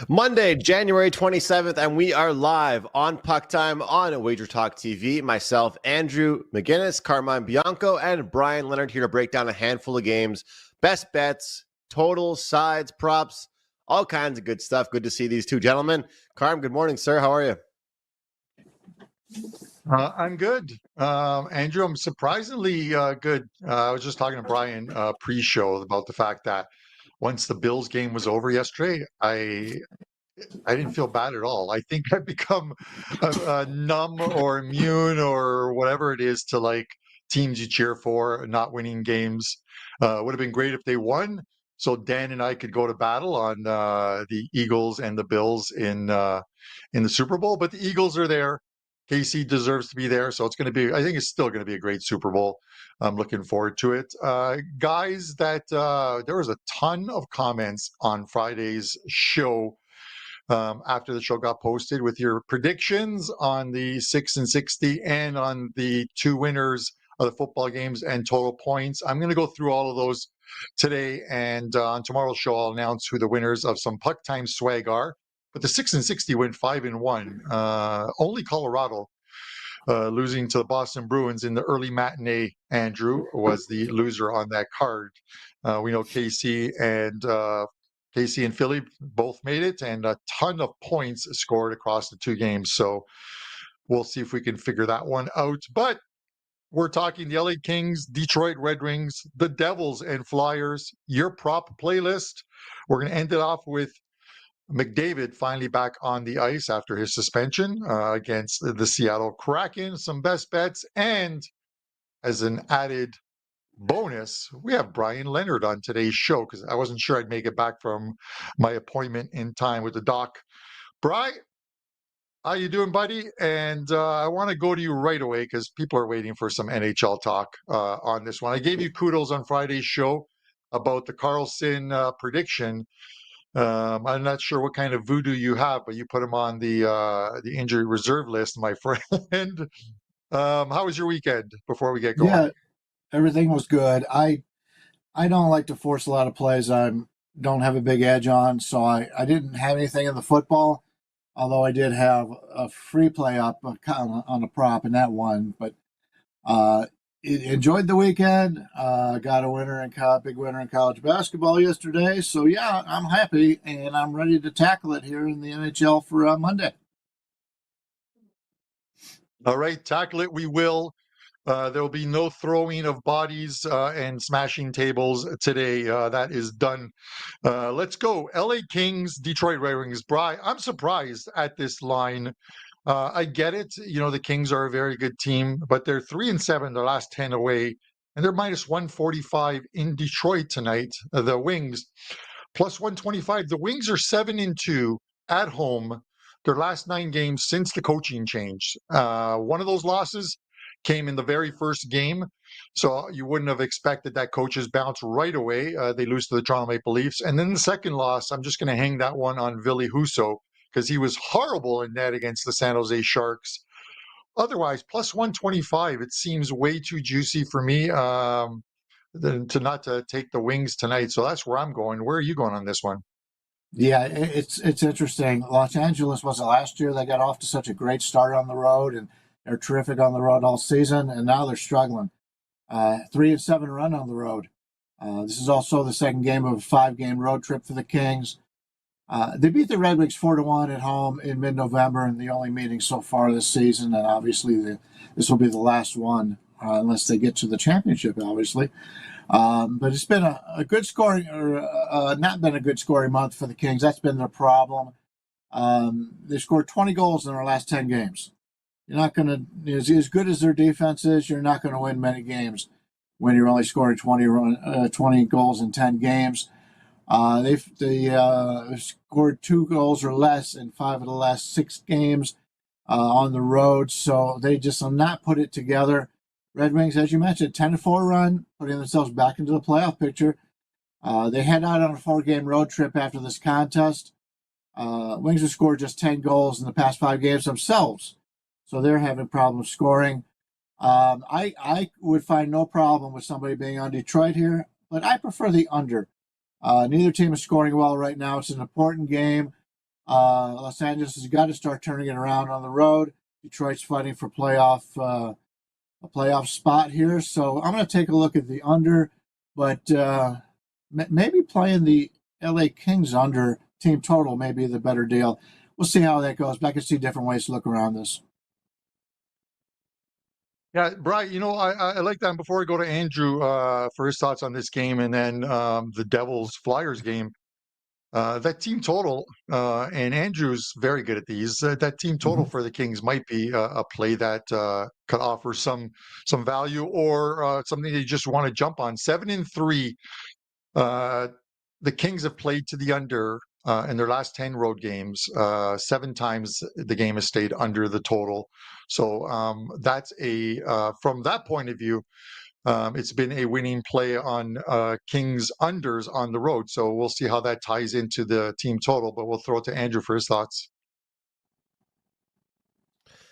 Monday, January 27th, and we are live on PuckTime on WagerTalk TV. Myself, Andrew McGinnis, Carmine Bianco, and Brian Leonard here to break down a handful of games, best bets, totals, sides, props, all kinds of good stuff. Good to see these two gentlemen. Carm, good morning, sir. How are you? I'm good. Andrew, I'm surprisingly good. I was just talking to Brian pre-show about the fact that once the Bills game was over yesterday, I didn't feel bad at all. I think I've become numb or immune or whatever it is to like teams you cheer for not winning games. Would have been great if they won, so Dan and I could go to battle on the Eagles and the Bills in the Super Bowl. But the Eagles are there. KC deserves to be there, so it's going to be. I think it's still going to be a great Super Bowl. I'm looking forward to it, guys. That there was a ton of comments on Friday's show after the show got posted with your predictions on the 6 and 60 and on the two winners of the football games and total points. I'm going to go through all of those today, and on tomorrow's show, I'll announce who the winners of some PuckTime swag are. But the 6 and 60 went 5-1. Only Colorado losing to the Boston Bruins in the early matinee, Andrew, was the loser on that card. We know KC and Philly both made it, and a ton of points scored across the two games. So we'll see if we can figure that one out. But we're talking the LA Kings, Detroit Red Wings, the Devils and Flyers, your prop playlist. We're going to end it off with McDavid finally back on the ice after his suspension against the Seattle Kraken, some best bets, and as an added bonus, we have Brian Leonard on today's show because I wasn't sure I'd make it back from my appointment in time with the doc. Brian, how you doing, buddy? And I want to go to you right away because people are waiting for some NHL talk on this one. I gave you kudos on Friday's show about the Carlson prediction. I'm not sure what kind of voodoo you have, but you put him on the injury reserve list, my friend. How was your weekend before we get going? Yeah, everything was good. I don't like to force a lot of plays I don't have a big edge on, so I didn't have anything in the football, although I did have a free play up on a prop in that one. But enjoyed the weekend. Got a winner in big winner in college basketball yesterday. So yeah, I'm happy and I'm ready to tackle it here in the NHL for Monday. All right, tackle it. We will. There will be no throwing of bodies and smashing tables today. That is done. Let's go. LA Kings, Detroit Red Wings. Brian, I'm surprised at this line. I get it. You know, the Kings are a very good team, but they're 3-7 their last 10 away, and they're minus 145 in Detroit tonight. The Wings plus 125. The Wings are 7-2 at home. Their last 9 games since the coaching change. One of those losses came in the very first game, so you wouldn't have expected that coach's bounce right away. They lose to the Toronto Maple Leafs. And then the second loss, I'm just going to hang that one on Ville Husso because he was horrible in net against the San Jose Sharks. Otherwise, plus 125, it seems way too juicy for me to not to take the Wings tonight. So that's where I'm going. Where are you going on this one? Yeah, it's interesting. Los Angeles was it last year? They got off to such a great start on the road, and they're terrific on the road all season, and now they're struggling. 3-7 run on the road. This is also the second game of a 5-game road trip for the Kings. They beat the Red Wings 4-1 at home in mid-November, and the only meeting so far this season. And obviously, this will be the last one unless they get to the championship, obviously. But it's been a good scoring, or not been a good scoring month for the Kings. That's been their problem. They scored 20 goals in their last 10 games. You're not going to, as good as their defense is, you're not going to win many games when you're only scoring 20 goals in 10 games. They scored 2 goals or less in 5 of the last 6 games on the road, so they just will not put it together. Red Wings, as you mentioned, 10-4 run, putting themselves back into the playoff picture. They head out on a 4-game road trip after this contest. Wings have scored just 10 goals in the past 5 games themselves, so they're having problems scoring. I would find no problem with somebody being on Detroit here, but I prefer the under. Neither team is scoring well right now. It's an important game. Los Angeles has got to start turning it around on the road. Detroit's fighting for a playoff spot here, so I'm going to take a look at the under, but maybe playing the LA Kings under team total may be the better deal. We'll see how that goes, but I can see different ways to look around this. Yeah, Brian, I like that. And before I go to Andrew for his thoughts on this game and then the Devils Flyers game, that team total, and Andrew's very good at these. That team total for the Kings might be a play that could offer some value or something that you just want to jump on. 7-3, the Kings have played to the under in their last 10 road games. 7 times the game has stayed under the total. So that's from that point of view, it's been a winning play on Kings unders on the road. So we'll see how that ties into the team total, but we'll throw it to Andrew for his thoughts.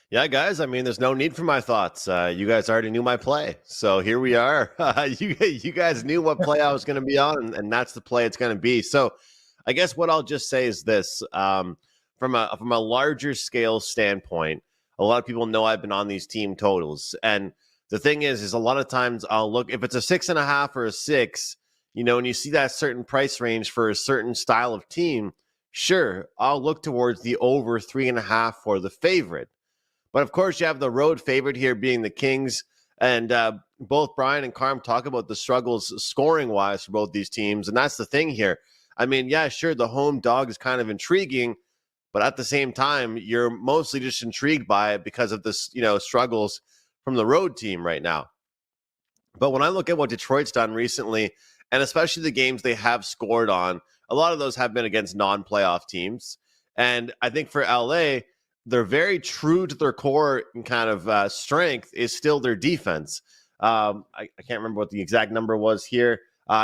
Yeah, guys, I mean, there's no need for my thoughts. You guys already knew my play. So here we are. You guys knew what play I was going to be on, and that's the play it's going to be. So I guess what I'll just say is this. From a larger scale standpoint, a lot of people know I've been on these team totals. And the thing is a lot of times I'll look, if it's a 6.5 or a 6, and you see that certain price range for a certain style of team, sure, I'll look towards the over 3.5 for the favorite. But of course, you have the road favorite here being the Kings. And both Brian and Carm talk about the struggles scoring-wise for both these teams. And that's the thing here. I mean, yeah, sure, the home dog is kind of intriguing. But at the same time, you're mostly just intrigued by it because of this, struggles from the road team right now. But when I look at what Detroit's done recently, and especially the games they have scored on, a lot of those have been against non-playoff teams. And I think for LA, they're very true to their core and kind of strength is still their defense. I can't remember what the exact number was here.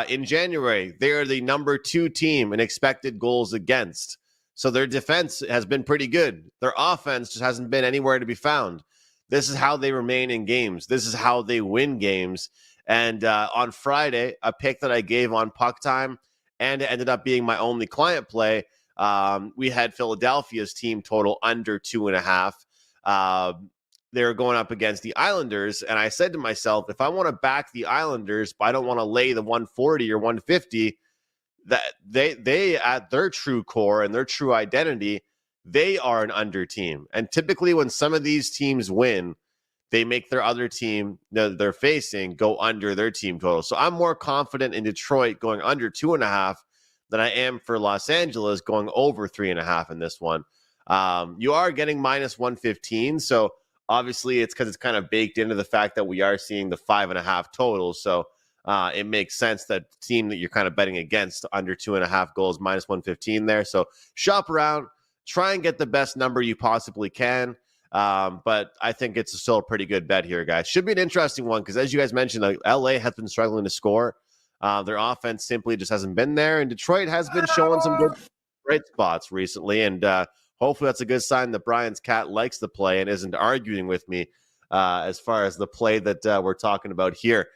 In January, they are the number 2 team in expected goals against. So their defense has been pretty good. Their offense just hasn't been anywhere to be found. This is how they remain in games. This is how they win games. And on Friday, a pick that I gave on PuckTime, and it ended up being my only client play, we had Philadelphia's team total under 2.5. They were going up against the Islanders, and I said to myself, if I want to back the Islanders, but I don't want to lay the 140 or 150, that they at their true core and their true identity, they are an under team. And typically when some of these teams win, they make their other team that they're facing go under their team total. So I'm more confident in Detroit going under 2.5 than I am for Los Angeles going over 3.5 in this one. You are getting minus 115. So obviously it's because it's kind of baked into the fact that we are seeing the 5.5 total. So it makes sense that team that you're kind of betting against under 2.5 goals, minus 115 there. So shop around, try and get the best number you possibly can. But I think it's still a pretty good bet here, guys. Should be an interesting one because, as you guys mentioned, LA has been struggling to score. Their offense simply just hasn't been there, and Detroit has been showing some good bright spots recently. And hopefully that's a good sign that Brian's cat likes the play and isn't arguing with me as far as the play that we're talking about here.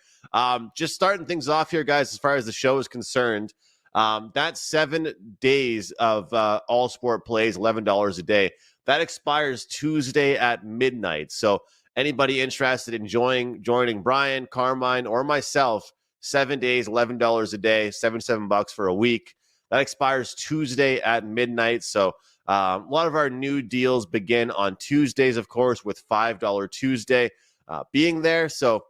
Just starting things off here, guys, as far as the show is concerned, that's 7 days of all sport plays, $11 a day. That expires Tuesday at midnight. So anybody interested in joining Brian, Carmine, or myself, 7 days, $11 a day, $77 for a week. That expires Tuesday at midnight. So a lot of our new deals begin on Tuesdays, of course, with $5 Tuesday being there. So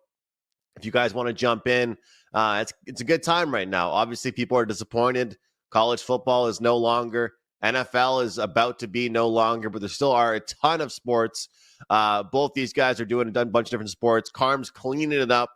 if you guys want to jump in, it's a good time right now. Obviously, people are disappointed. College football is no longer. NFL is about to be no longer, but there still are a ton of sports. Both these guys are doing a bunch of different sports. Carm's cleaning it up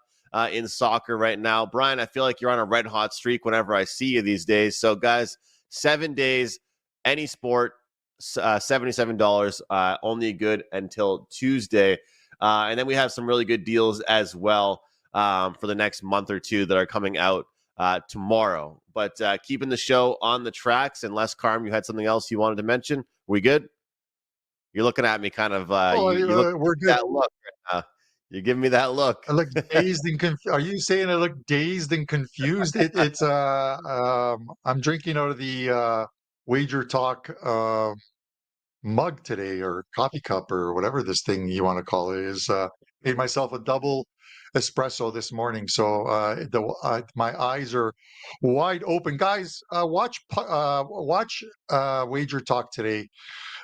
in soccer right now. Brian, I feel like you're on a red hot streak whenever I see you these days. So, guys, 7 days, any sport, $77, only good until Tuesday. And then we have some really good deals as well for the next month or two that are coming out tomorrow. But keeping the show on the tracks, unless, Carm, you had something else you wanted to mention. We good? You're looking at me kind of, we're good. That look right now. You're giving me that look. I look dazed and confused. Are you saying I look dazed and confused? I'm drinking out of the Wager Talk mug today, or coffee cup, or whatever this thing you want to call it is. Made myself a double espresso this morning, so my eyes are wide open. Guys, watch Wager Talk today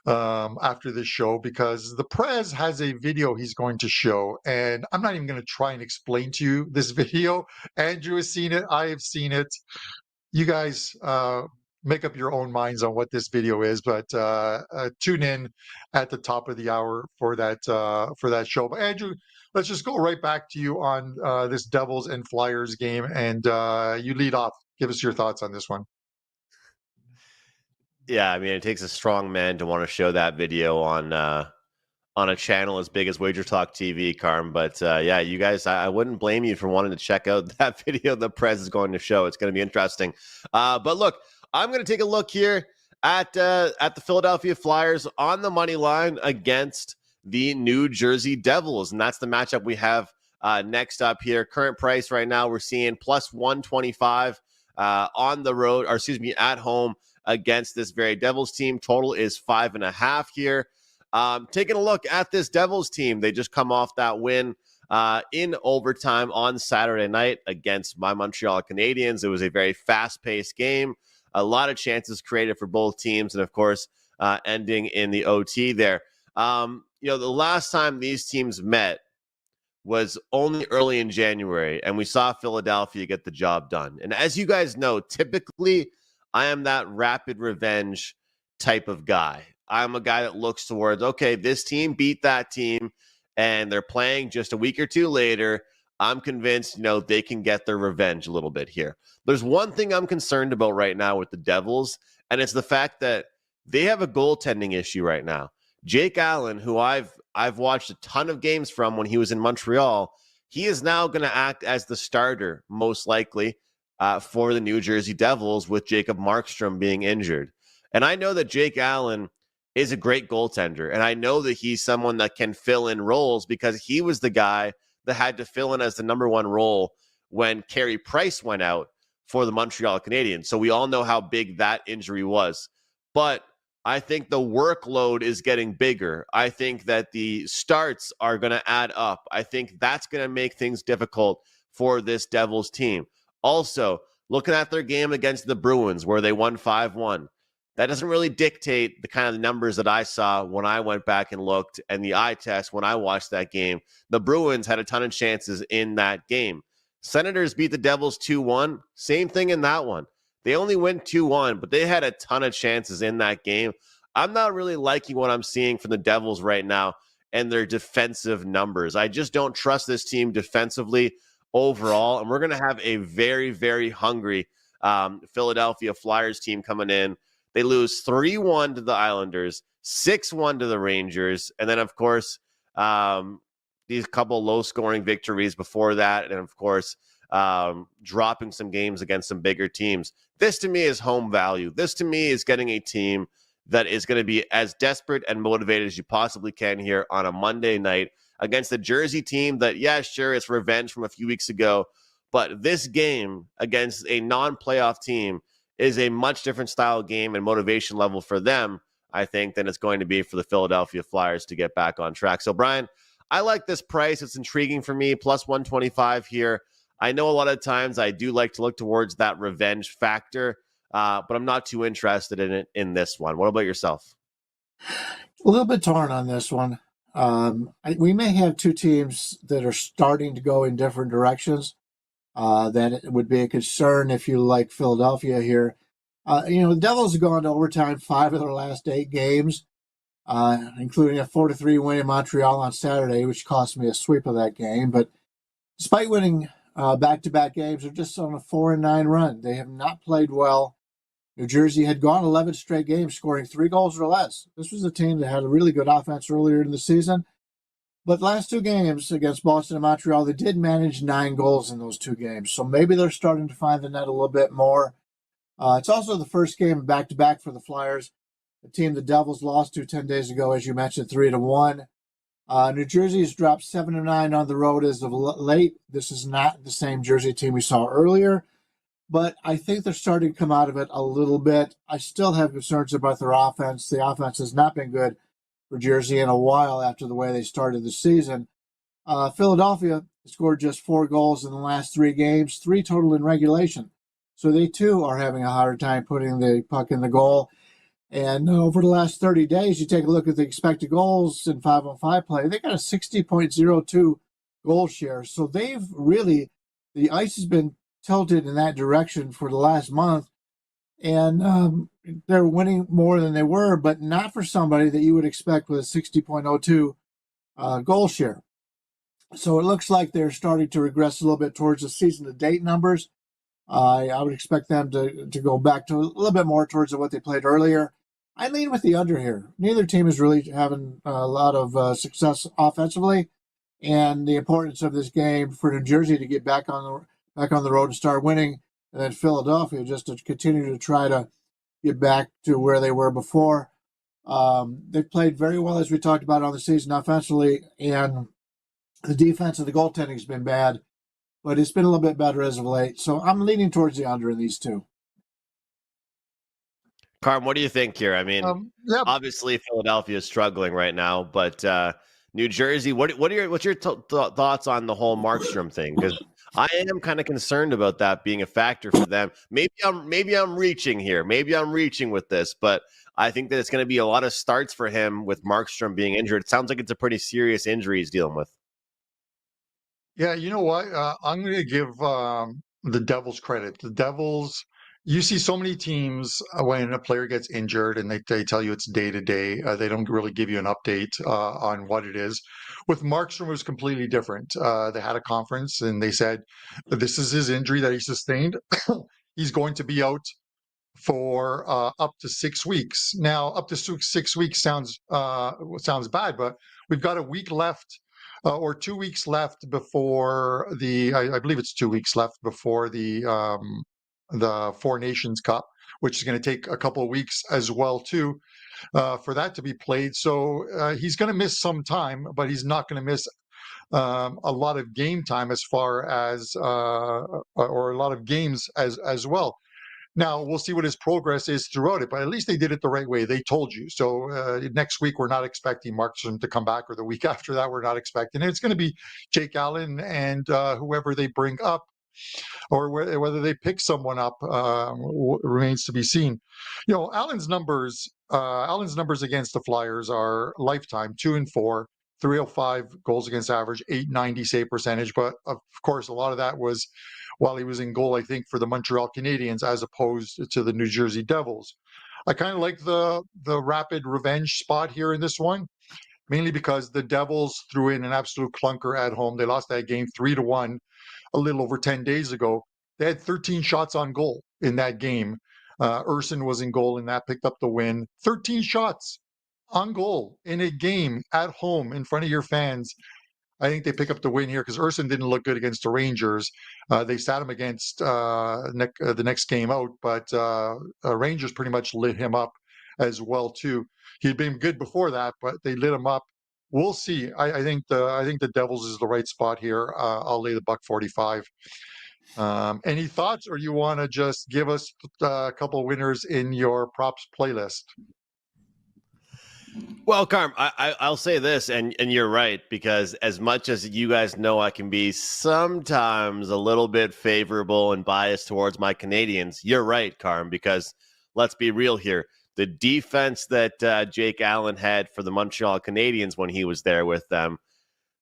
after this show, because the Prez has a video he's going to show, and I'm not even going to try and explain to you this video. Andrew has seen it. I have seen it. You guys make up your own minds on what this video is, but tune in at the top of the hour for that show. But Andrew, let's just go right back to you on this Devils and Flyers game, and you lead off. Give us your thoughts on this one. Yeah, I mean, it takes a strong man to want to show that video on a channel as big as WagerTalk TV, Carm. But yeah, you guys, I wouldn't blame you for wanting to check out that video the Prez is going to show. It's going to be interesting. But look, I'm going to take a look here at the Philadelphia Flyers on the money line against the New Jersey Devils, and that's the matchup we have next up here. Current price right now, we're seeing plus 125 on the road, or excuse me, at home against this very Devils team. Total is 5.5 here. Taking a look at this Devils team, they just come off that win in overtime on Saturday night against my Montreal Canadiens. It was a very fast-paced game, a lot of chances created for both teams, and of course, ending in the OT there. The last time these teams met was only early in January, and we saw Philadelphia get the job done. And as you guys know, typically, I am that rapid revenge type of guy. I'm a guy that looks towards, okay, this team beat that team, and they're playing just a week or two later. I'm convinced, they can get their revenge a little bit here. There's one thing I'm concerned about right now with the Devils, and it's the fact that they have a goaltending issue right now. Jake Allen, who I've watched a ton of games from when he was in Montreal, he is now going to act as the starter, most likely, for the New Jersey Devils, with Jacob Markstrom being injured. And I know that Jake Allen is a great goaltender, and I know that he's someone that can fill in roles, because he was the guy that had to fill in as the number one role when Carey Price went out for the Montreal Canadiens. So we all know how big that injury was. But I think the workload is getting bigger. I think that the starts are going to add up. I think that's going to make things difficult for this Devils team. Also, looking at their game against the Bruins, where they won 5-1, that doesn't really dictate the kind of numbers that I saw when I went back and looked, and the eye test when I watched that game. The Bruins had a ton of chances in that game. Senators beat the Devils 2-1. Same thing in that one. They only went 2-1, but they had a ton of chances in that game. I'm not really liking what I'm seeing from the Devils right now and their defensive numbers. I just don't trust this team defensively overall, and we're going to have a very, very hungry Philadelphia Flyers team coming in. They lose 3-1 to the Islanders, 6-1 to the Rangers, and then, of course, these couple low-scoring victories before that, and, of course, dropping some games against some bigger teams. This, to me, is home value. This, to me, is getting a team that is going to be as desperate and motivated as you possibly can here on a Monday night against the Jersey team that, yeah, sure, it's revenge from a few weeks ago, but this game against a non-playoff team is a much different style game and motivation level for them, I think, than it's going to be for the Philadelphia Flyers to get back on track. So, Brian, I like this price. It's intriguing for me, plus 125 here. I know a lot of times I do like to look towards that revenge factor, but I'm not too interested in it in this one. What about yourself? A little bit torn on this one. We may have two teams that are starting to go in different directions. That it would be a concern if you like Philadelphia here. The Devils have gone to overtime 5 of their last 8 games, including a 4-3 win in Montreal on Saturday, which cost me a sweep of that game. But despite winning back-to-back games, they're just on a 4-9 run. They have not played well. New Jersey had gone 11 straight games, scoring 3 goals or less. This was a team that had a really good offense earlier in the season. But last 2 games against Boston and Montreal, they did manage 9 goals in those 2 games. So maybe they're starting to find the net a little bit more. It's also the first game back-to-back for the Flyers, the team the Devils lost to 10 days ago, as you mentioned, 3-1. New Jersey has dropped 7-9 on the road as of late. This is not the same Jersey team we saw earlier. but I think they're starting to come out of it a little bit. I still have concerns about their offense. The offense has not been good for Jersey in a while after the way they started the season. Philadelphia scored just 4 goals in the last 3 games, 3 total in regulation. So they too are having a harder time putting the puck in the goal. And over the last 30 days, you take a look at the expected goals in 5-on-5 play, they got a 60.02 goal share. So they've really, the ice has been tilted in that direction for the last month. And they're winning more than they were, but not for somebody that you would expect with a 60.02 goal share. So it looks like they're starting to regress a little bit towards the season-to-date numbers. I would expect them to go back to a little bit more towards what they played earlier. I lean with the under here. Neither team is really having a lot of success offensively, and the importance of this game for New Jersey to get back on the road and start winning, and then Philadelphia just to continue to try to get back to where they were before. They've played very well, as we talked about on the season offensively, and the defense and the goaltending has been bad, but it's been a little bit better as of late. So I'm leaning towards the under in these two. Carm, what do you think here? I mean, obviously Philadelphia is struggling right now, but New Jersey, what's your thoughts on the whole Markstrom thing? Because I am kind of concerned about that being a factor for them. Maybe I'm reaching here. Maybe I'm reaching with this, but I think that it's going to be a lot of starts for him with Markstrom being injured. It sounds like it's a pretty serious injury he's dealing with. Yeah, you know what? I'm going to give the Devils credit. The Devils, you see so many teams when a player gets injured and they tell you it's day to day. They don't really give you an update on what it is. With Markstrom, it was completely different. They had a conference and they said, this is his injury that he sustained. He's going to be out for up to 6 weeks. Now, up to 6 weeks sounds bad, but we've got a week left. Or 2 weeks left before I believe it's 2 weeks left before the Four Nations Cup, which is going to take a couple of weeks as well too, for that to be played. So he's going to miss some time, but he's not going to miss a lot of game time as far as or a lot of games as well. Now, we'll see what his progress is throughout it, but at least they did it the right way. They told you. So next week, we're not expecting Markstrom to come back, or the week after that, we're not expecting. And it's going to be Jake Allen and whoever they bring up, or whether they pick someone up remains to be seen. You know, Allen's numbers against the Flyers are lifetime 2-4. 305 goals against average, 890 save percentage. But of course, a lot of that was while he was in goal, I think, for the Montreal Canadiens as opposed to the New Jersey Devils. I kind of like the rapid revenge spot here in this one, mainly because the Devils threw in an absolute clunker at home. They lost that game 3-1 a little over 10 days ago. They had 13 shots on goal in that game. Urson was in goal and that picked up the win. 13 shots on goal in a game at home in front of your fans. I think they pick up the win here because Urson didn't look good against the Rangers. They sat him against the next game out, but Rangers pretty much lit him up as well too. He'd been good before that, but they lit him up. We'll see. I think the Devils is the right spot here. I'll lay the $1.45. Any thoughts, or you want to just give us a couple of winners in your props playlist? Well, Carm, I'll say this, and you're right, because as much as you guys know, I can be sometimes a little bit favorable and biased towards my Canadians. You're right, Carm, because let's be real here. The defense that Jake Allen had for the Montreal Canadiens when he was there with them,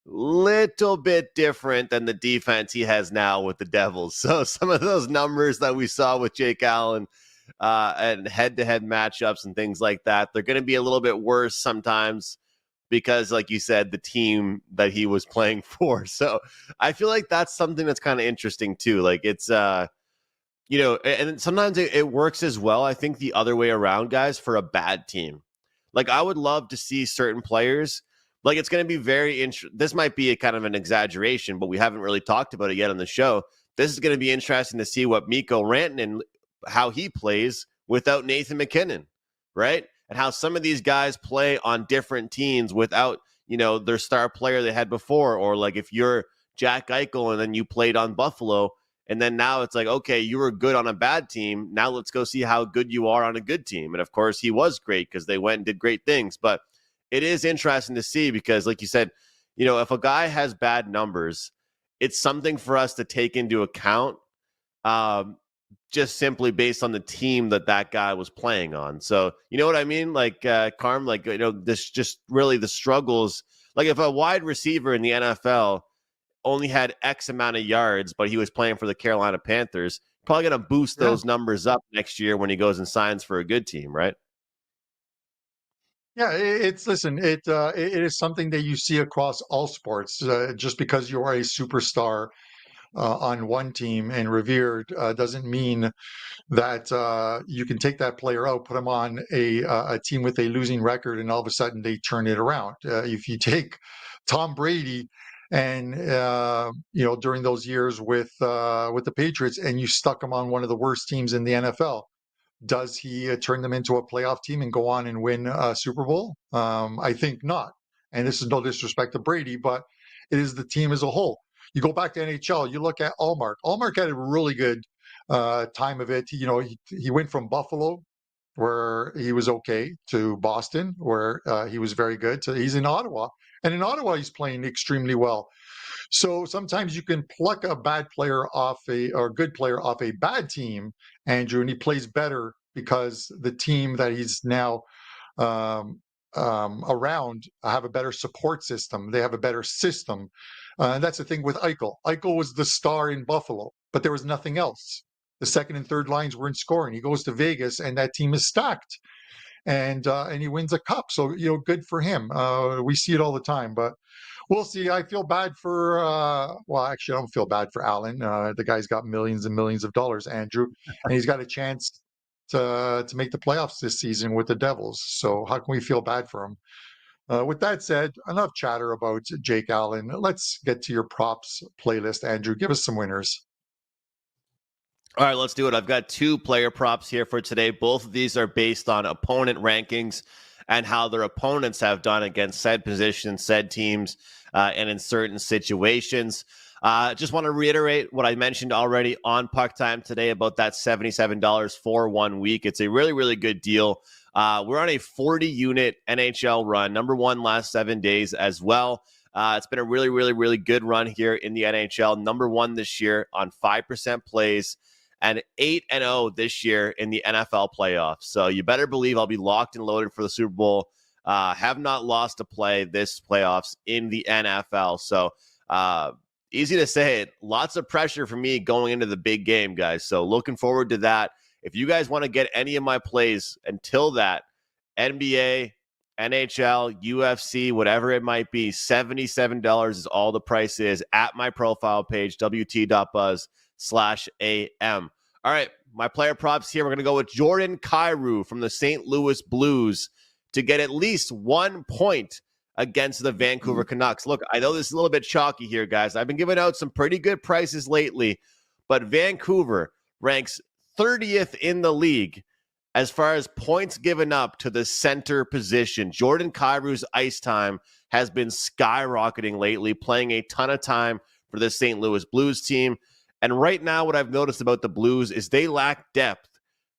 little bit different than the defense he has now with the Devils. So some of those numbers that we saw with Jake Allen and head-to-head matchups and things like that, they're going to be a little bit worse sometimes because, like you said, the team that he was playing for. So I feel like that's something that's kind of interesting too. Like it's, and sometimes it works as well. I think the other way around, guys, for a bad team. Like I would love to see certain players. Like it's going to be very interesting. This might be a kind of an exaggeration, but we haven't really talked about it yet on the show. This is going to be interesting to see what Mikko Rantanen, how he plays without Nathan McKinnon, right? And how some of these guys play on different teams without, their star player they had before. Or like if you're Jack Eichel and then you played on Buffalo And then now it's like, okay, you were good on a bad team. Now let's go see how good you are on a good team. And of course, he was great because they went and did great things. But it is interesting to see because, like you said, if a guy has bad numbers, it's something for us to take into account, just simply based on the team that guy was playing on. So, you know what I mean? Like, Carm, like, this just really the struggles. Like, if a wide receiver in the NFL only had X amount of yards, but he was playing for the Carolina Panthers, probably going to boost those numbers up next year when he goes and signs for a good team, right? Yeah, it is something that you see across all sports. Just because you are a superstar on one team and revered doesn't mean that you can take that player out, put him on a team with a losing record, and all of a sudden they turn it around. If you take Tom Brady and during those years with the Patriots, and you stuck him on one of the worst teams in the NFL, does he turn them into a playoff team and go on and win a Super Bowl? I think not. And this is no disrespect to Brady, but it is the team as a whole. You go back to NHL, you look at Allmark. Allmark had a really good time of it. He went from Buffalo, where he was okay, to Boston, where he was very good, to he's in Ottawa. And in Ottawa, he's playing extremely well. So sometimes you can pluck a bad player off or a good player off a bad team, Andrew, and he plays better because the team that he's now around have a better support system. They have a better system. And that's the thing with Eichel. Eichel was the star in Buffalo, but there was nothing else. The second and third lines weren't scoring. He goes to Vegas, and that team is stacked, and he wins a cup. So good for him. We see it all the time, but we'll see. I feel bad for, well, actually, I don't feel bad for Allen. The guy's got millions and millions of dollars, Andrew, and he's got a chance to make the playoffs this season with the Devils. So how can we feel bad for him? With that said, enough chatter about Jake Allen. Let's get to your props playlist, Andrew. Give us some winners. All right, let's do it. I've got 2 player props here for today. Both of these are based on opponent rankings and how their opponents have done against said positions, said teams, and in certain situations. Just want to reiterate what I mentioned already on PuckTime today about that $77 for 1 week. It's a really, really good deal. We're on a 40-unit NHL run, number 1 last 7 days as well. It's been a really, really, really good run here in the NHL. Number 1 this year on 5% plays, and 8-0 this year in the NFL playoffs. So you better believe I'll be locked and loaded for the Super Bowl. Have not lost a play this playoffs in the NFL. So easy to say it. Lots of pressure for me going into the big game, guys. So looking forward to that. If you guys want to get any of my plays until that, NBA, NHL, UFC, whatever it might be, $77 is all the price is at my profile page, wt.buzz/AM. All right, my player props here. We're going to go with Jordan Kyrou from the St. Louis Blues to get at least 1 point against the Vancouver Canucks. Look, I know this is a little bit chalky here, guys. I've been giving out some pretty good prices lately, but Vancouver ranks 30th in the league as far as points given up to the center position. Jordan Kyrou's ice time has been skyrocketing lately, playing a ton of time for the St. Louis Blues team. And right now, what I've noticed about the Blues is they lack depth.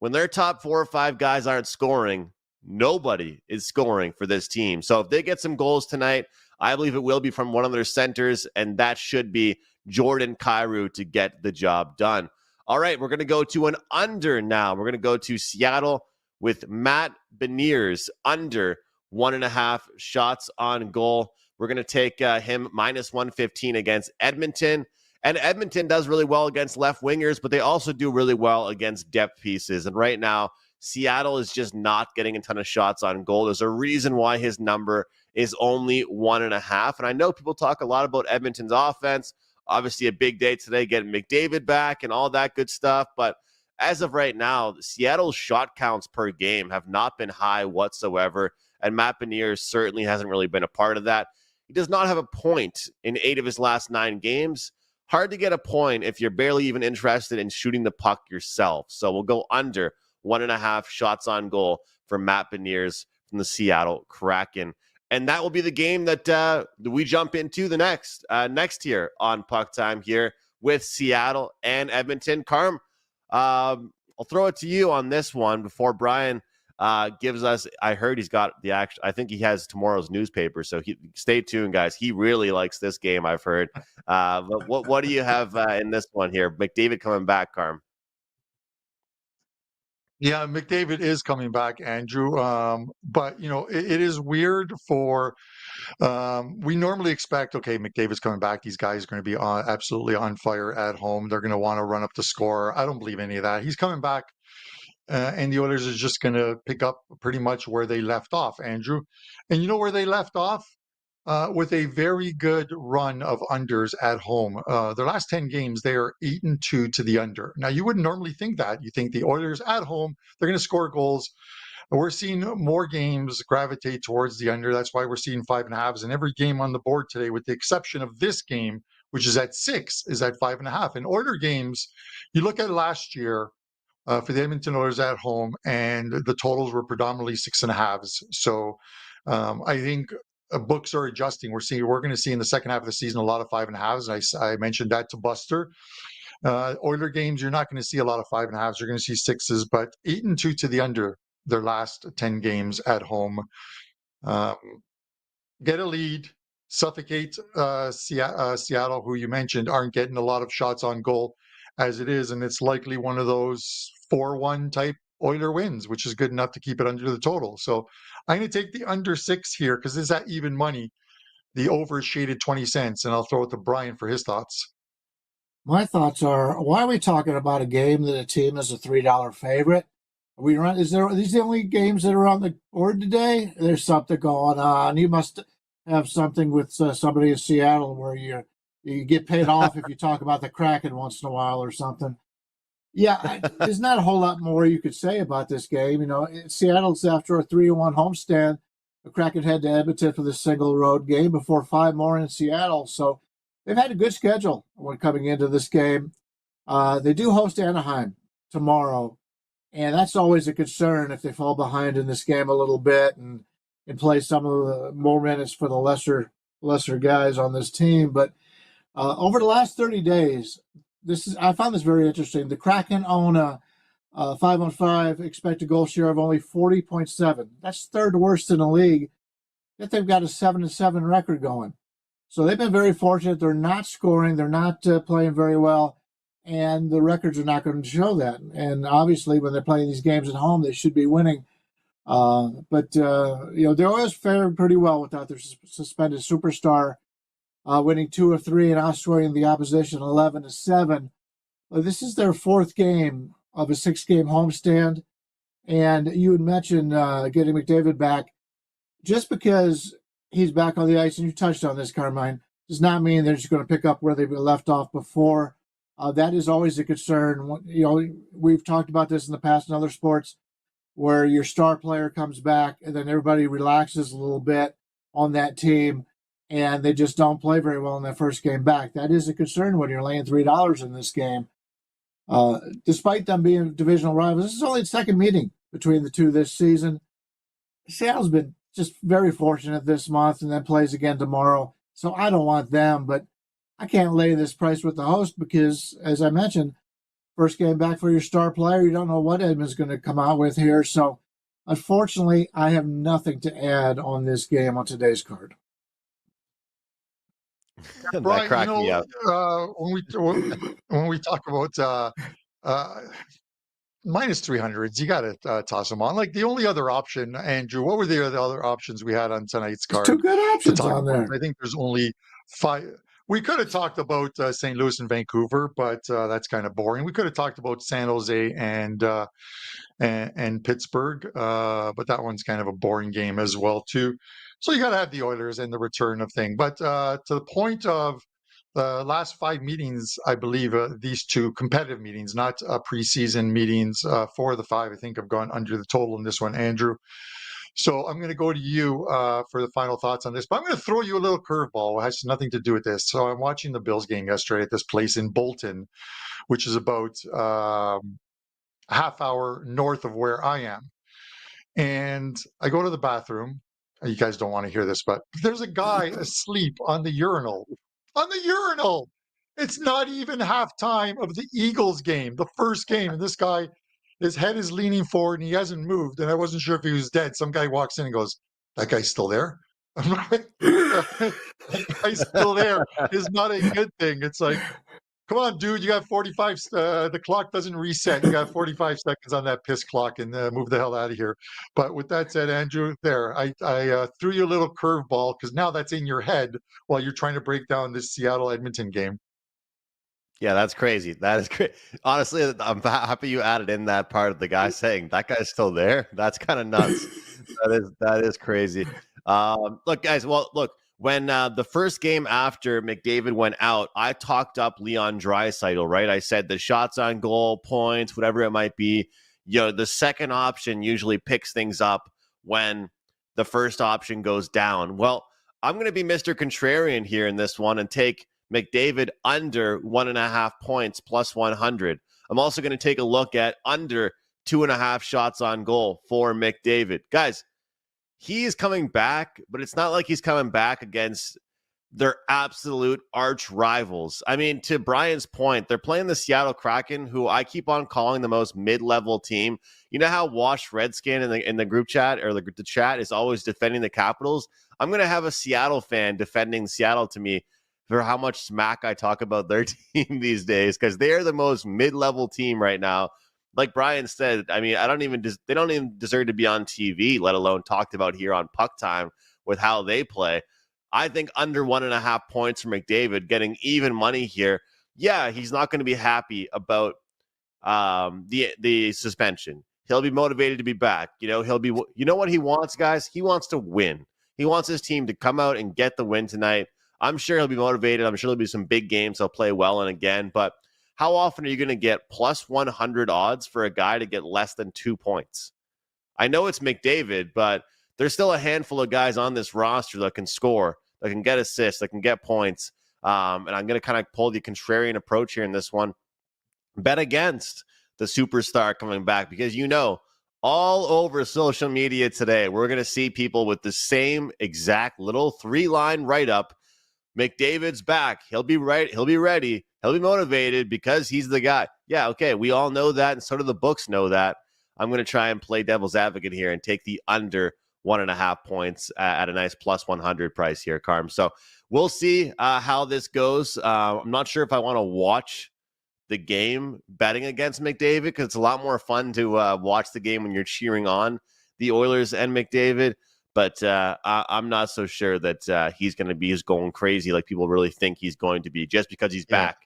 When their top 4 or 5 guys aren't scoring, nobody is scoring for this team. So if they get some goals tonight, I believe it will be from one of their centers, and that should be Jordan Kyrou to get the job done. All right, we're going to go to an under now. We're going to go to Seattle with Matt Beniers under 1.5 shots on goal. We're going to take him minus 115 against Edmonton. And Edmonton does really well against left wingers, but they also do really well against depth pieces. And right now, Seattle is just not getting a ton of shots on goal. There's a reason why his number is only 1.5. And I know people talk a lot about Edmonton's offense. Obviously, a big day today, getting McDavid back and all that good stuff. But as of right now, Seattle's shot counts per game have not been high whatsoever. And Matt Beniers certainly hasn't really been a part of that. He does not have a point in 8 of his last 9 games. Hard to get a point if you're barely even interested in shooting the puck yourself. So we'll go under 1.5 shots on goal for Matt Beniers from the Seattle Kraken. And that will be the game that we jump into the next here on Puck Time here with Seattle and Edmonton. Carm, I'll throw it to you on this one before Brian gives us. I heard he's got the action. I think he has tomorrow's newspaper, so stay tuned, guys. He really likes this game, I've heard. But what do you have in this one here? McDavid coming back, Carm. Yeah, McDavid is coming back, Andrew. But it is weird for. We normally expect, okay, McDavid's coming back. These guys are going to be absolutely on fire at home. They're going to want to run up the score. I don't believe any of that. He's coming back, and the Oilers is just going to pick up pretty much where they left off, Andrew. And you know where they left off? With a very good run of unders at home. Their last 10 games, they are 8-2 to the under. Now, you wouldn't normally think that. You think the Oilers at home, they're going to score goals. We're seeing more games gravitate towards the under. That's why we're seeing 5.5s in every game on the board today, with the exception of this game, which is at 6, is at 5.5. And Oiler games, you look at last year for the Edmonton Oilers at home, and the totals were predominantly 6.5s. So I think books are adjusting. We're going to see in the second half of the season a lot of 5.5s. I mentioned that to Buster. Oiler games, you're not going to see a lot of 5.5s. You're going to see 6s, but 8-2 to the under their last 10 games at home. Get a lead, suffocate Seattle, who you mentioned aren't getting a lot of shots on goal as it is, and it's likely one of those 4-1 type Oiler wins, which is good enough to keep it under the total. So I'm going to take the under 6 here because it's at even money. The over is shaded 20 cents, and I'll throw it to Brian for his thoughts. My thoughts are: why are we talking about a game that a team is a $3 favorite? Are these the only games that are on the board today? There's something going on. You must have something with somebody in Seattle where you get paid off if you talk about the Kraken once in a while or something. Yeah, there's not a whole lot more you could say about this game. Seattle's after a 3-1 homestand. The Kraken head to Edmonton for the single road game before 5 more in Seattle. So they've had a good schedule when coming into this game. They do host Anaheim tomorrow, and that's always a concern if they fall behind in this game a little bit and play some of the more minutes for the lesser guys on this team. But over the last 30 days, I found this very interesting. The Kraken own a 5-on-5 expected goal share of only 40.7. That's third worst in the league. Yet they've got a 7-7 record going. So they've been very fortunate. They're not scoring. They're not playing very well. And the records are not going to show that. And obviously, when they're playing these games at home, they should be winning. But they always fared pretty well without their suspended superstar, winning 2 of 3 and outscoring the opposition 11-7. This is their 4th game of a 6-game homestand. And you had mentioned getting McDavid back. Just because he's back on the ice, and you touched on this, Carmine, does not mean they're just going to pick up where they left off before. That is always a concern. We've talked about this in the past in other sports, where your star player comes back and then everybody relaxes a little bit on that team, and they just don't play very well in that first game back. That is a concern when you're laying $3 in this game. Despite them being divisional rivals, this is only the second meeting between the two this season. Seattle's been just very fortunate this month and then plays again tomorrow. So I don't want them, but I can't lay this price with the host because, as I mentioned, first game back for your star player, you don't know what Edmonton's going to come out with here. So, unfortunately, I have nothing to add on this game on today's card. Brian, when we talk about minus 300s, you got to toss them on. Like the only other option, Andrew, what were the other options we had on tonight's card? There's 2 good options on there. I think there's only 5. We could have talked about St. Louis and Vancouver, but that's kind of boring. We could have talked about San Jose and Pittsburgh, but that one's kind of a boring game as well too. So you got to have the Oilers and the return of thing. But to the point of the last 5 meetings, I believe these 2 competitive meetings, not preseason meetings, 4 of the 5, I think, have gone under the total in this one, Andrew. So I'm going to go to you for the final thoughts on this, but I'm going to throw you a little curveball. It has nothing to do with this. So I'm watching the Bills game yesterday at this place in Bolton, which is about a half hour north of where I am. And I go to the bathroom. You guys don't want to hear this, but there's a guy asleep on the urinal. On the urinal! It's not even halftime of the Eagles game, the first game. And this guy, his head is leaning forward and he hasn't moved. And I wasn't sure if he was dead. Some guy walks in and goes, "That guy's still there?" I'm like, "That guy's still there" is not a good thing. It's like, come on, dude, you got 45. The clock doesn't reset. You got 45 seconds on that piss clock, and move the hell out of here. But with that said, Andrew, there, I threw you a little curveball because now that's in your head while you're trying to break down this Seattle Edmonton game. Yeah, that's crazy. That is great. Honestly, I'm happy you added in that part of the guy saying that guy's still there. That's kind of nuts. That is crazy. Look, guys. Well, look, when the first game after McDavid went out, I talked up Leon Draisaitl, right? I said the shots on goal, points, whatever it might be. The second option usually picks things up when the first option goes down. Well, I'm going to be Mr. Contrarian here in this one and take McDavid under 1.5 points plus 100. I'm also going to take a look at under 2.5 shots on goal for McDavid. Guys, he is coming back, but it's not like he's coming back against their absolute arch rivals. I mean, to Brian's point, they're playing the Seattle Kraken, who I keep on calling the most mid-level team. You know how Wash Redskin in the group chat or the chat is always defending the Capitals? I'm going to have a Seattle fan defending Seattle to me for how much smack I talk about their team these days, because they are the most mid-level team right now. Like Brian said, I mean, they don't even deserve to be on TV, let alone talked about here on Puck Time with how they play. I think under 1.5 points for McDavid, getting even money here. Yeah, he's not going to be happy about the suspension. He'll be motivated to be back. You know what he wants, guys? He wants to win. He wants his team to come out and get the win tonight. I'm sure he'll be motivated. I'm sure there'll be some big games he'll play well in again. But how often are you going to get plus 100 odds for a guy to get less than 2 points? I know it's McDavid, but there's still a handful of guys on this roster that can score, that can get assists, that can get points. And I'm going to kind of pull the contrarian approach here in this one. Bet against the superstar coming back, because all over social media today, we're going to see people with the same exact little 3-line write-up. McDavid's back. He'll be right. He'll be ready. He'll be motivated because he's the guy. Yeah, okay. We all know that, and so do the books know that. I'm going to try and play devil's advocate here and take the under 1.5 points at a nice plus 100 price here, Carm. So we'll see how this goes. I'm not sure if I want to watch the game betting against McDavid, because it's a lot more fun to watch the game when you're cheering on the Oilers and McDavid. But I'm not so sure that he's going to be going crazy like people really think he's going to be, just because he's back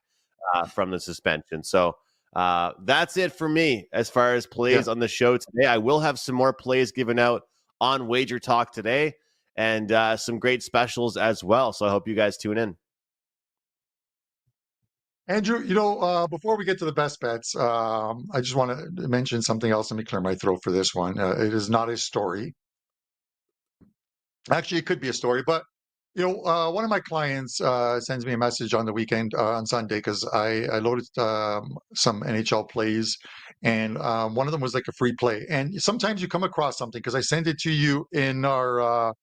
from the suspension. So that's it for me as far as plays on the show today. I will have some more plays given out on WagerTalk today, and some great specials as well. So I hope you guys tune in. Andrew, before we get to the best bets, I just want to mention something else. Let me clear my throat for this one. It is not a story. Actually, it could be a story, but one of my clients sends me a message on the weekend on Sunday, because I loaded some NHL plays, and one of them was like a free play. And sometimes you come across something, because I sent it to you in our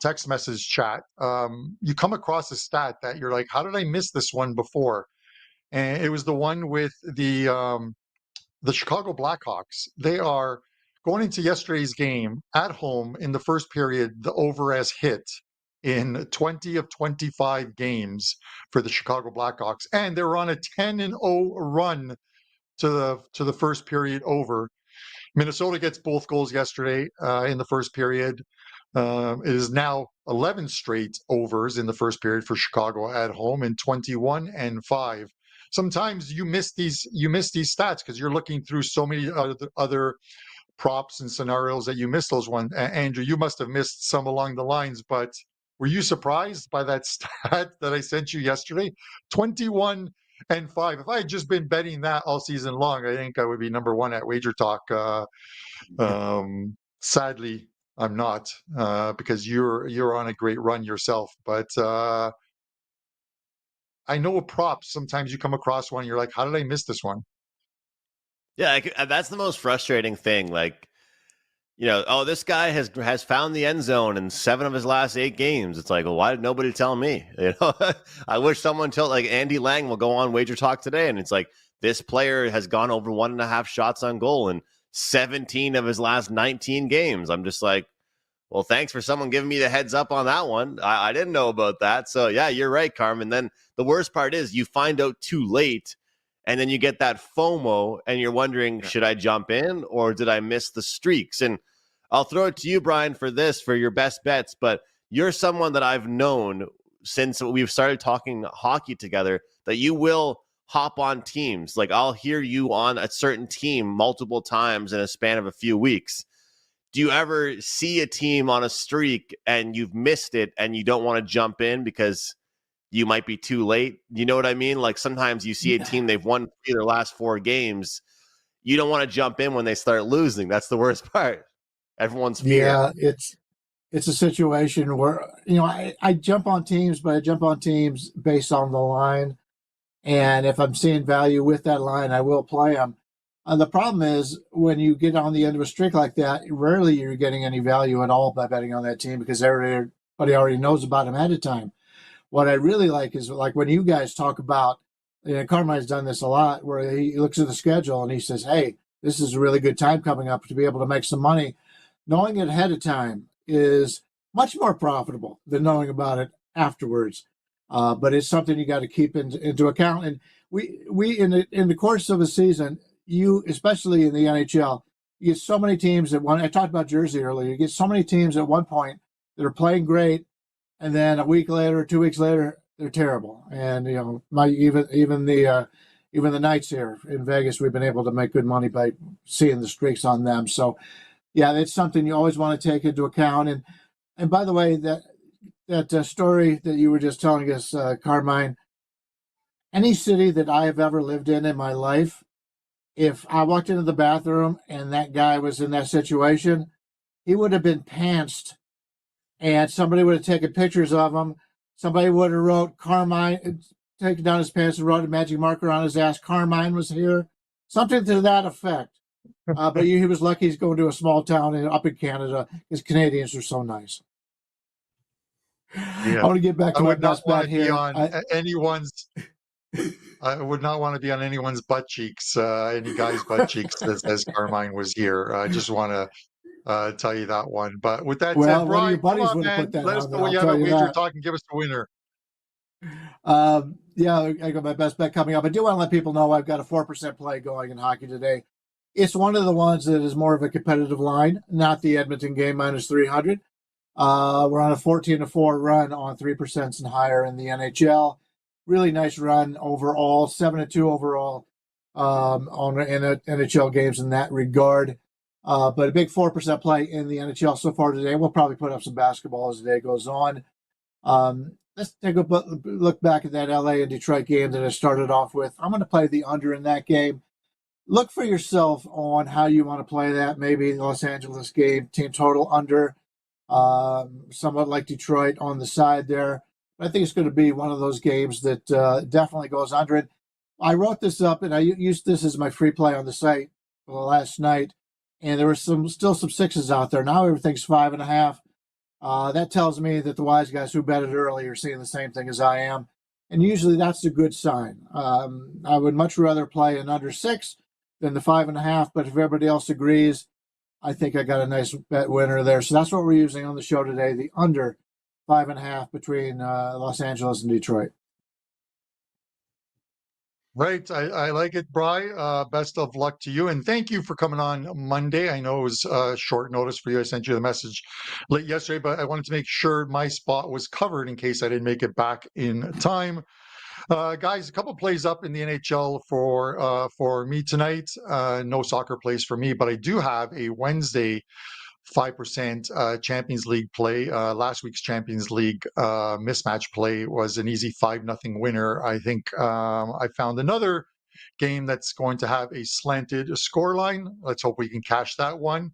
text message chat. You come across a stat that you're like, how did I miss this one before? And it was the one with the Chicago Blackhawks. They are going into yesterday's game at home in the first period. The over has hit in 20 of 25 games for the Chicago Blackhawks, and they're on a 10-0 run to the first period over. Minnesota gets both goals yesterday in the first period. It is now 11 straight overs in the first period for Chicago at home, and 21-5. Sometimes you miss these stats because you're looking through so many other props and scenarios that you miss those ones. Andrew, you must have missed some along the lines, but were you surprised by that stat that I sent you yesterday? 21-5. If I had just been betting that all season long, I think I would be number one at WagerTalk. Sadly, I'm not, because you're on a great run yourself. But I know a prop. Sometimes you come across one, you're like, how did I miss this one? Yeah, that's the most frustrating thing. Like, oh, this guy has found the end zone in 7 of his last 8 games. It's like, well, why did nobody tell me? I wish someone told. Like Andy Lang will go on Wager Talk today, and it's like this player has gone over 1.5 shots on goal in 17 of his last 19 games. I'm just like, well, thanks for someone giving me the heads up on that one. I didn't know about that. So yeah, you're right, Carmen. Then the worst part is you find out too late. And then you get that FOMO and you're wondering, should I jump in or did I miss the streaks? And I'll throw it to you, Bryan, for your best bets. But you're someone that I've known since we've started talking hockey together that you will hop on teams. Like I'll hear you on a certain team multiple times in a span of a few weeks. Do you ever see a team on a streak and you've missed it and you don't want to jump in because you might be too late? You know what I mean? Like sometimes you see a team, they've won their last 4 games. You don't want to jump in when they start losing. That's the worst part. Everyone's fear. Yeah, it's a situation where, I jump on teams, but I jump on teams based on the line. And if I'm seeing value with that line, I will play them. The problem is when you get on the end of a streak like that, rarely you're getting any value at all by betting on that team because everybody already knows about them ahead of time. What I really like is like when you guys talk about, Carmine's done this a lot, where he looks at the schedule and he says, hey, this is a really good time coming up to be able to make some money. Knowing it ahead of time is much more profitable than knowing about it afterwards. But it's something you got to keep into account. And we in the course of a season, especially in the NHL, you get so many teams that I talked about Jersey earlier. You get so many teams at one point that are playing great, and then a week later, 2 weeks later, they're terrible. And even the Knights here in Vegas, we've been able to make good money by seeing the streaks on them. So, yeah, it's something you always want to take into account. And by the way, that story that you were just telling us, Carmine, any city that I have ever lived in my life, if I walked into the bathroom and that guy was in that situation, he would have been pantsed and somebody would have taken pictures of him. Somebody would have wrote Carmine, taken down his pants and wrote a magic marker on his ass. Carmine was here. Something to that effect. But he was lucky he's going to a small town up in Canada because Canadians are so nice. Yeah. I want to get back to my best bet here. I would not want to be on anyone's butt cheeks, any guy's butt cheeks, as Carmine was here. I just want to tell you that one. But with that said, one of your Bryan, come buddies on, would have man. put that Let us on know there, what you I'll have tell at you Wager that. Talk and give us the winner. Yeah, I got my best bet coming up. I do want to let people know I've got a 4% play going in hockey today. It's one of the ones that is more of a competitive line, not the Edmonton game minus 300. We're on a 14-4 run on 3% and higher in the NHL. Really nice run overall, 7-2 overall on NHL games in that regard. But a big 4% play in the NHL so far today. We'll probably put up some basketball as the day goes on. Let's take a look back at that LA and Detroit game that I started off with. I'm going to play the under in that game. Look for yourself on how you want to play that. Maybe the Los Angeles game, team total under, somewhat like Detroit on the side there. But I think it's going to be one of those games that definitely goes under it. I wrote this up and I used this as my free play on the site last night, and there were still some 6s out there. Now everything's 5.5. That tells me that the wise guys who bet it early are seeing the same thing as I am. And usually that's a good sign. I would much rather play an under 6 than the 5.5, but if everybody else agrees, I think I got a nice bet winner there. So that's what we're using on the show today, the under 5.5 between Los Angeles and Detroit. Right. I like it, Bri. Best of luck to you. And thank you for coming on Monday. I know it was short notice for you. I sent you the message late yesterday, but I wanted to make sure my spot was covered in case I didn't make it back in time. Guys, a couple plays up in the NHL for me tonight. No soccer plays for me, but I do have a Wednesday 5% Champions League play. Last week's Champions League mismatch play was an easy 5-0 winner. I think I found another game that's going to have a slanted scoreline. Let's hope we can cash that one.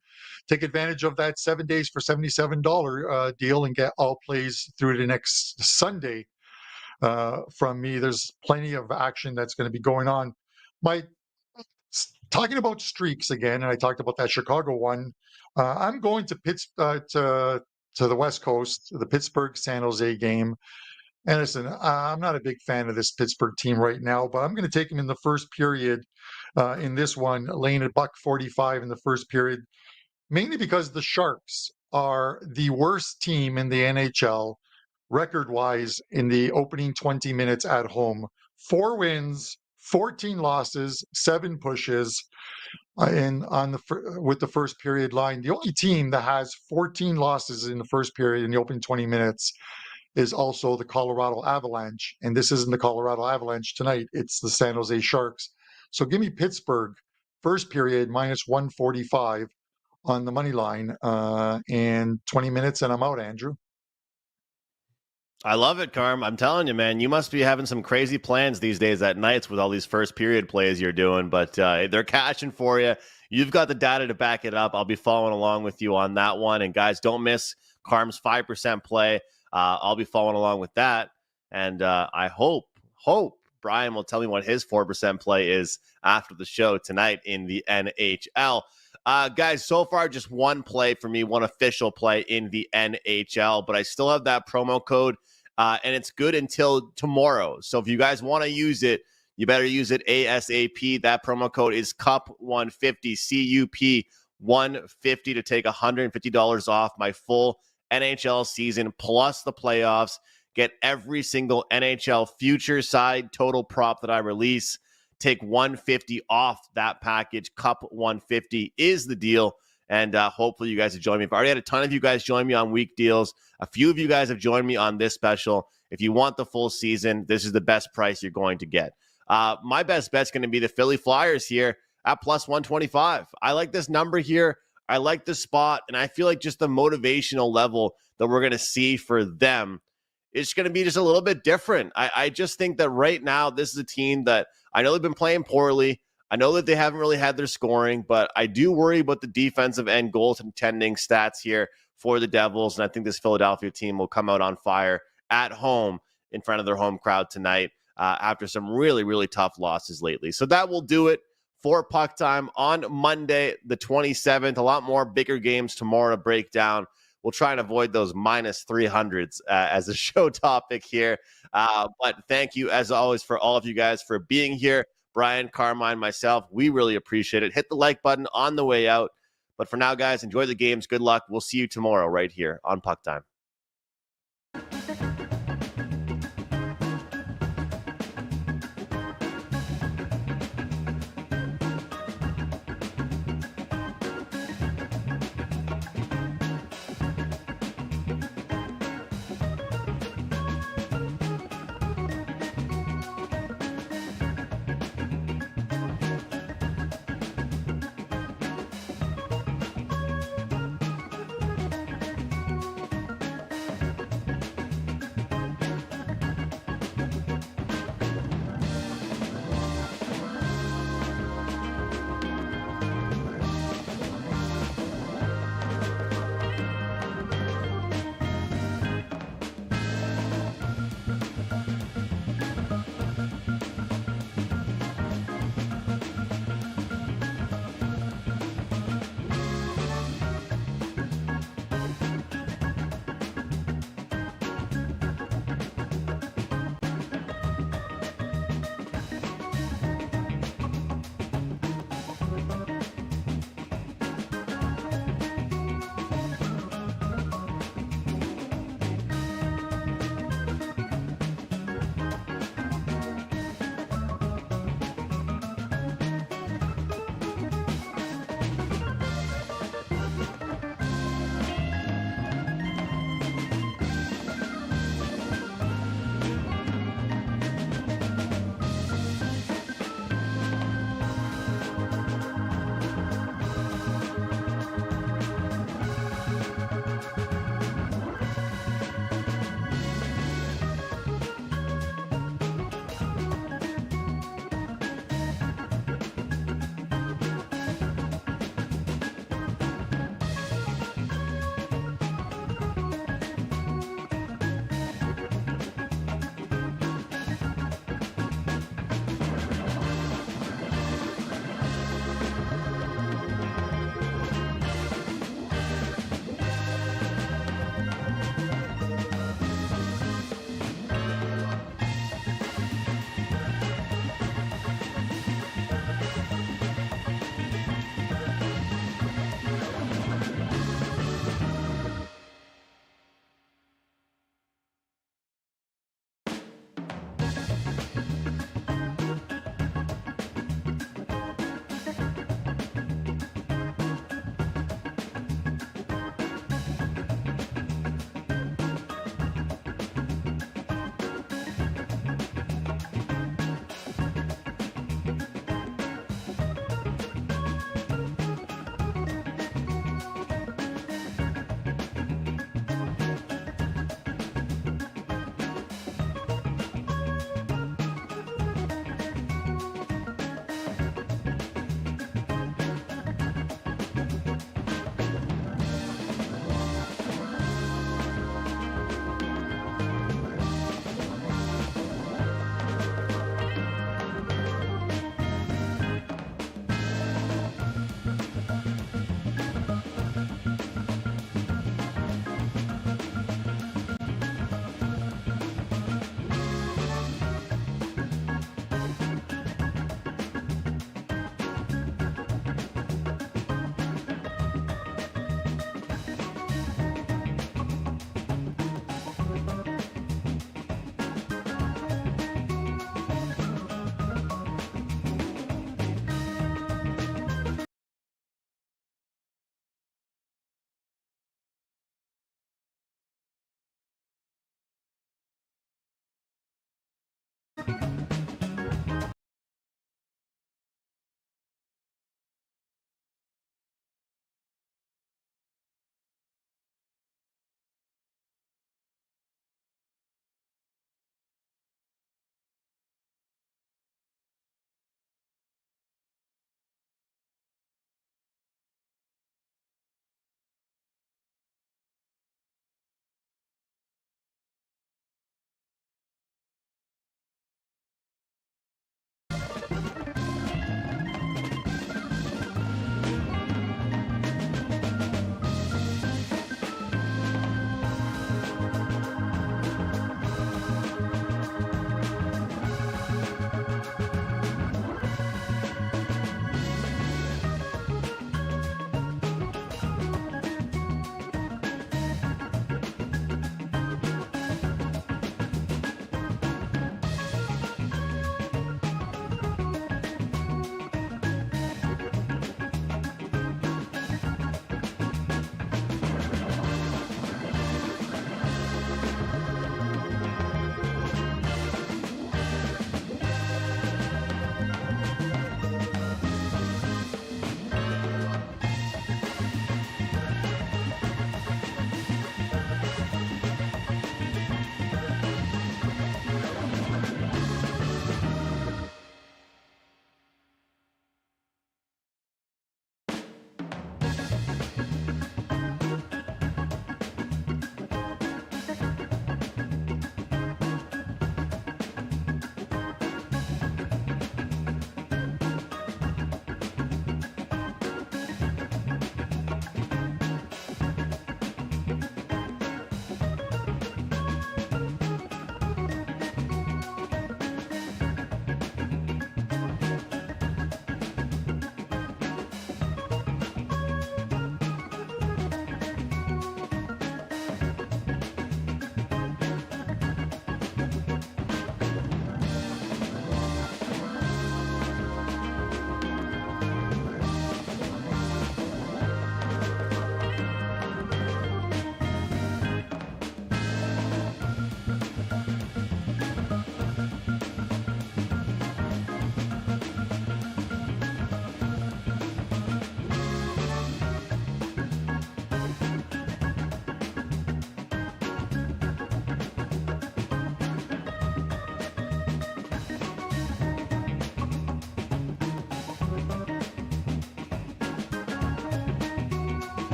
Take advantage of that 7 days for $77 deal and get all plays through to next Sunday from me. There's plenty of action that's going to be going on. My talking about streaks again, and I talked about that Chicago one. I'm going to to the West Coast, the Pittsburgh San Jose game. And listen, I'm not a big fan of this Pittsburgh team right now, but I'm going to take them in the first period in this one, laying at $1.45 in the first period, mainly because the Sharks are the worst team in the NHL record-wise in the opening 20 minutes at home. 4 wins, 14 losses, 7 pushes, with the first period line. The only team that has 14 losses in the first period in the opening 20 minutes is also the Colorado Avalanche. And this isn't the Colorado Avalanche tonight. It's the San Jose Sharks. So give me Pittsburgh first period minus 145 on the money line and 20 minutes, and I'm out, Andrew. I love it, Carm. I'm telling you, man, you must be having some crazy plans these days at nights with all these first period plays you're doing, but they're cashing for you. You've got the data to back it up. I'll be following along with you on that one. And guys, don't miss Carm's 5% play. I'll be following along with that. And I hope Bryan will tell me what his 4% play is after the show tonight in the NHL. Guys, so far just one play for me, one official play in the NHL, but I still have that promo code, and it's good until tomorrow. So if you guys want to use it, you better use it ASAP. That promo code is CUP150, CUP150 to take $150 off my full NHL season plus the playoffs. Get every single NHL future side total prop that I release. Take $150 off that package. CUP150 is the deal. And hopefully you guys have joined me. I've already had a ton of you guys join me on week deals. A few of you guys have joined me on this special. If you want the full season, this is the best price you're going to get. My best bet's going to be the Philly Flyers here at plus 125. I like this number here. I like the spot. And I feel like just the motivational level that we're going to see for them is going to be just a little bit different. I just think that right now, this is a team that I know they've been playing poorly. I know that they haven't really had their scoring, but I do worry about the defensive end goaltending stats here for the Devils. And I think this Philadelphia team will come out on fire at home in front of their home crowd tonight after some really, really tough losses lately. So that will do it for Puck Time on Monday, the 27th. A lot more bigger games tomorrow to break down. We'll try and avoid those minus 300s as a show topic here. But thank you, as always, for all of you guys for being here. Bryan, Carmine, myself, we really appreciate it. Hit the like button on the way out. But for now, guys, enjoy the games. Good luck. We'll see you tomorrow right here on Puck Time.